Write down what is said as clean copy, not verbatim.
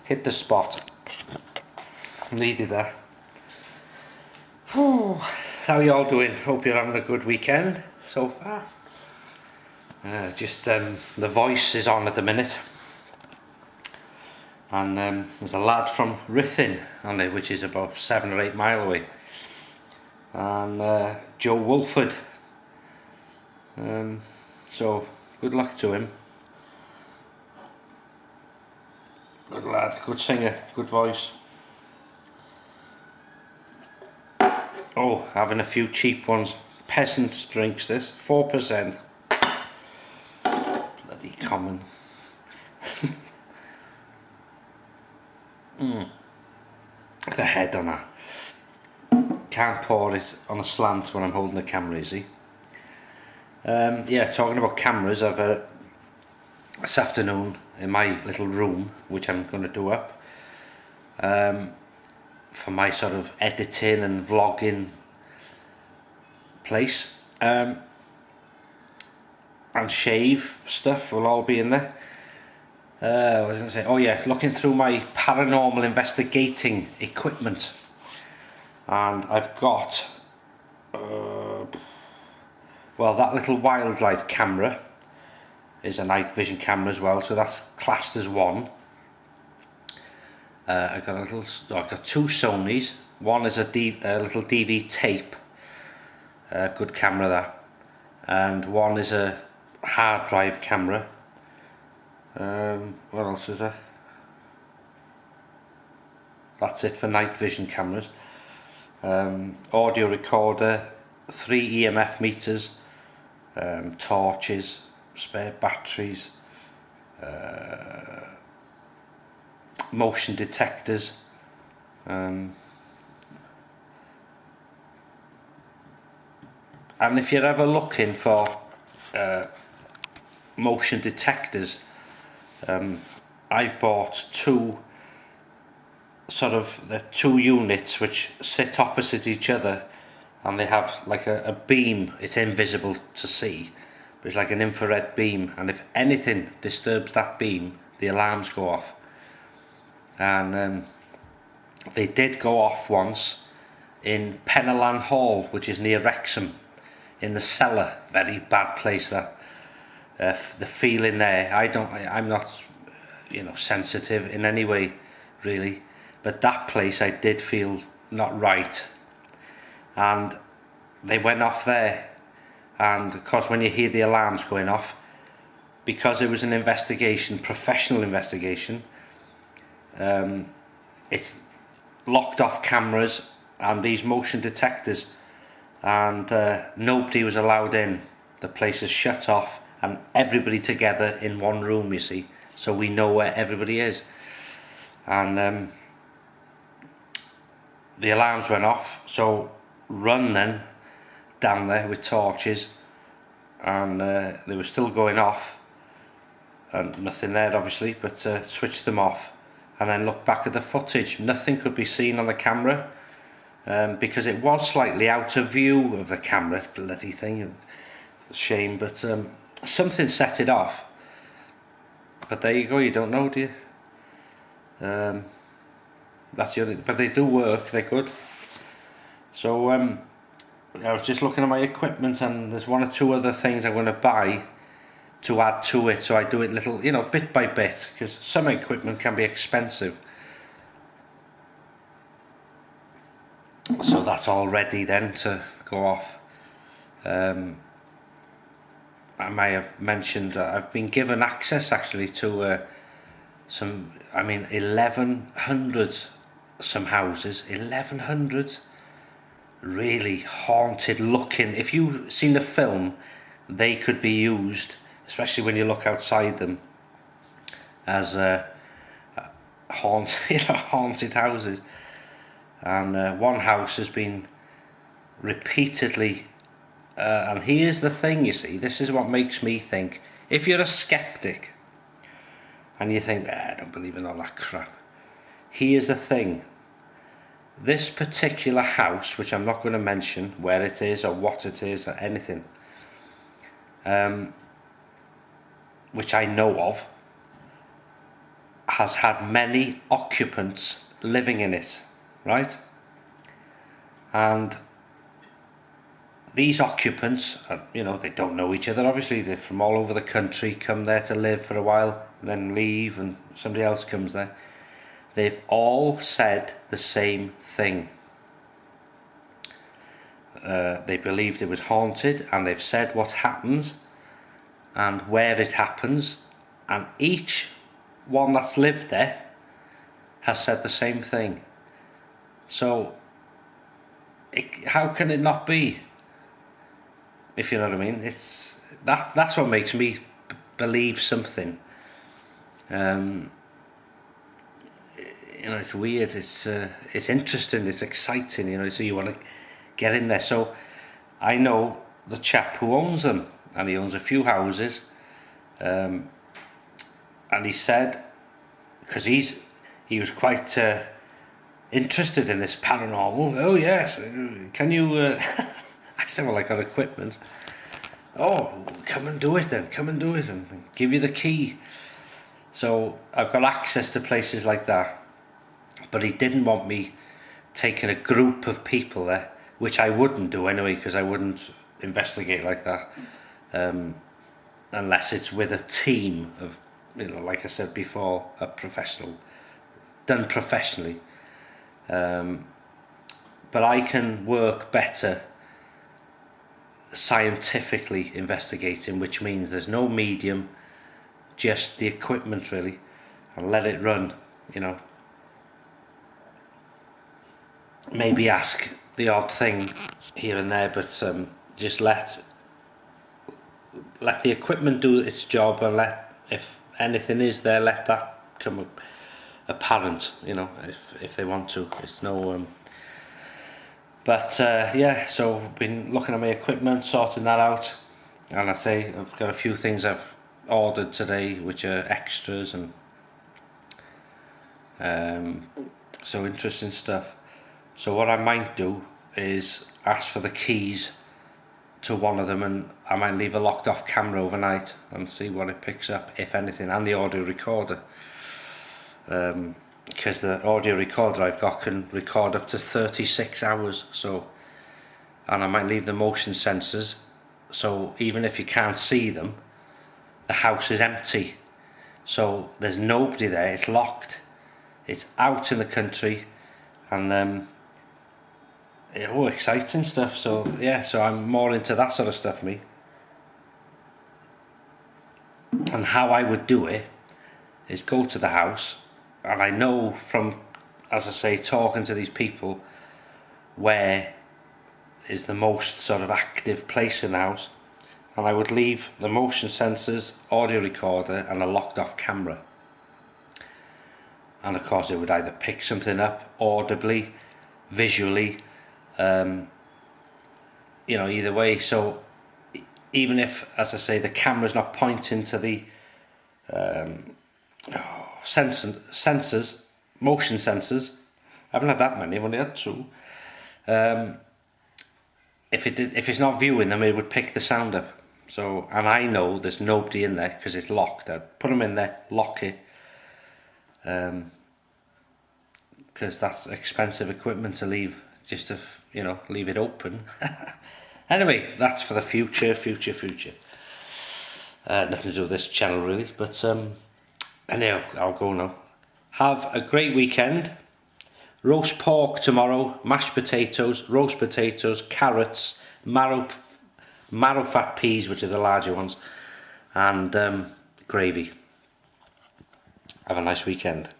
Hit the spot. Needed that. Whew. How you all doing? Hope you're having a good weekend so far. The voice is on at the minute. And there's a lad from Ruthin on it, which is about 7 or 8 miles away. And Joe Wolford. So good luck to him. Good lad, good singer, good voice. Oh, having a few cheap ones. Peasants drinks this, 4%. Bloody common. The head on that. Can't pour it on a slant when I'm holding the camera, easy. Yeah, talking about cameras, I've this afternoon in my little room, which I'm going to do up for my sort of editing and vlogging place, and shave stuff will all be in there. I was going to say, oh yeah, looking through my paranormal investigating equipment, and I've got well, that little wildlife camera is a night vision camera as well, so that's classed as one. I've got two Sonys. One is a little DV tape, good camera that, and one is a hard drive camera. What else is there? That's it for night vision cameras. Audio recorder, 3 EMF meters, torches, spare batteries, motion detectors, and if you're ever looking for motion detectors, I've bought two units which sit opposite each other, and they have like a beam. It's invisible to see, but it's like an infrared beam, and if anything disturbs that beam, the alarms go off. And they did go off once in Paranormal Hall, which is near Wrexham, in the cellar. Very bad place that. The feeling there, I'm not sensitive in any way really, but that place I did feel not right, and they went off there. And of course, when you hear the alarms going off, because it was an investigation, professional investigation, it's locked off cameras and these motion detectors, and nobody was allowed in. The place is shut off, and everybody together in one room, you see, so we know where everybody is. And the alarms went off, so run then down there with torches, and they were still going off, and nothing there obviously, but switched them off, and then look back at the footage. Nothing could be seen on the camera, because it was slightly out of view of the camera. Bloody thing, shame, but something set it off. But there you go, you don't know, do you? That's the only, but they do work, they're good. So I was just looking at my equipment, and there's one or two other things I'm going to buy to add to it, so I do it little, bit by bit, because some equipment can be expensive. So that's all ready then to go off. I may have mentioned I've been given access actually to 1100 some houses, 1100 really haunted looking. If you've seen the film, they could be used, especially when you look outside them, as haunted houses. And one house has been repeatedly, and here's the thing, you see, this is what makes me think, if you're a skeptic and you think, I don't believe in all that crap, here's the thing. This particular house, which I'm not going to mention where it is or what it is or anything, which I know of, has had many occupants living in it, right? And these occupants, they don't know each other. Obviously, they're from all over the country, come there to live for a while, and then leave, and somebody else comes there. They've all said the same thing. They believed it was haunted, and they've said what happens and where it happens, and each one that's lived there has said the same thing. So how can it not be? If you know what I mean, that's what makes me believe something. It's weird. It's interesting. It's exciting. So you want to get in there. So I know the chap who owns them, and he owns a few houses. And he said, because he was quite interested in this paranormal. Oh yes, can you? I said, well, I got equipment. Oh, come and do it then. Come and do it, and give you the key. So I've got access to places like that. But he didn't want me taking a group of people there, which I wouldn't do anyway, because I wouldn't investigate like that, unless it's with a team of, like I said before, a professional, done professionally. But I can work better scientifically investigating, which means there's no medium, just the equipment really, and let it run. Maybe ask the odd thing here and there, but just let the equipment do its job, and if anything is there, let that come apparent. If they want to. It's no. So I've been looking at my equipment, sorting that out, and I've got a few things I've ordered today, which are extras, and so interesting stuff. So what I might do is ask for the keys to one of them, and I might leave a locked off camera overnight and see what it picks up, if anything, and the audio recorder. Because the audio recorder I've got can record up to 36 hours. And I might leave the motion sensors, so even if you can't see them, the house is empty. So there's nobody there, it's locked. It's out in the country, and exciting stuff. So I'm more into that sort of stuff, me. And how I would do it is go to the house, and I know from, as I say, talking to these people, where is the most sort of active place in the house, and I would leave the motion sensors, audio recorder, and a locked off camera. And of course it would either pick something up audibly, visually, either way. So even if, as I say, the camera's not pointing to the sensors, motion sensors, I haven't had that many, I've only had 2. If it's not viewing them, it would pick the sound up. So, and I know there's nobody in there because it's locked. I'd put them in there, lock it, because that's expensive equipment to leave, just to leave it open. Anyway, that's for the future. Nothing to do with this channel really, but anyhow, I'll go now. Have a great weekend. Roast pork tomorrow, mashed potatoes, roast potatoes, carrots, marrow fat peas, which are the larger ones, and gravy. Have a nice weekend.